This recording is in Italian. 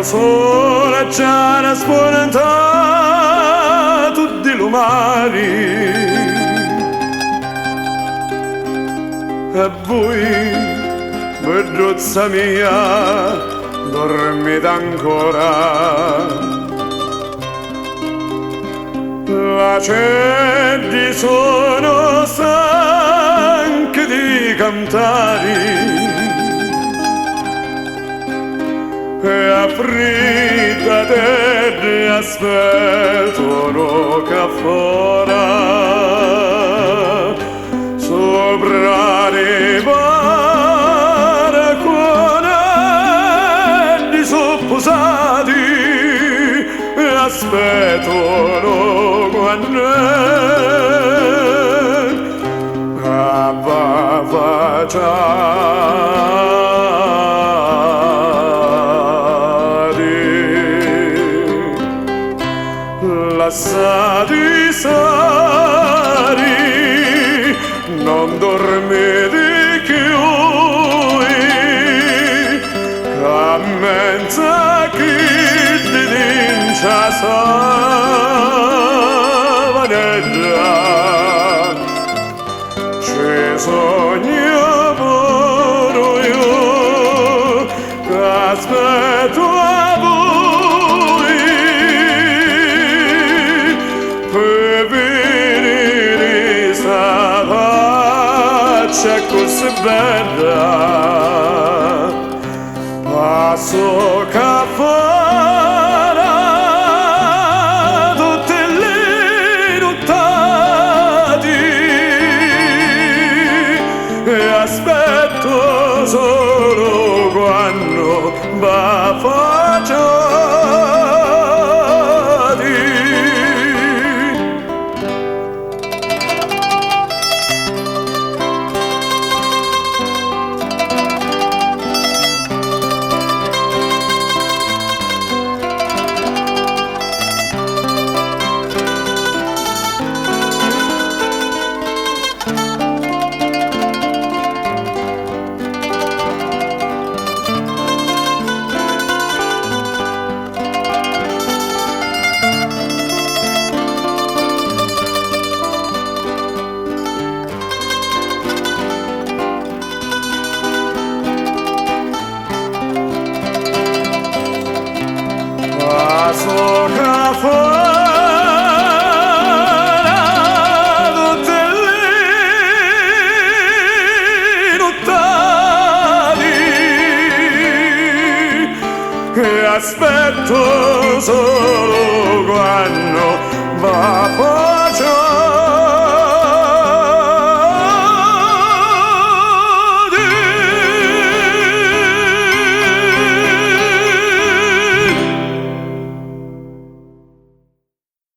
sole già ne spaventato di lumari e voi, verduzza mia, dormite ancora. La cedi sono stanche di cantare e aprita terra aspettano che fora sopra le baracone sopposati aspettano quando lasciati stare, non dormite più, commenza chi ti dincia savanella, ci sogno pure io, che aspetto a voi. C'è così bella, passo che farà tutte le nottati e aspetto solo quando va facciati. So che farà tutte le nottati e aspetto solo quando va fuori.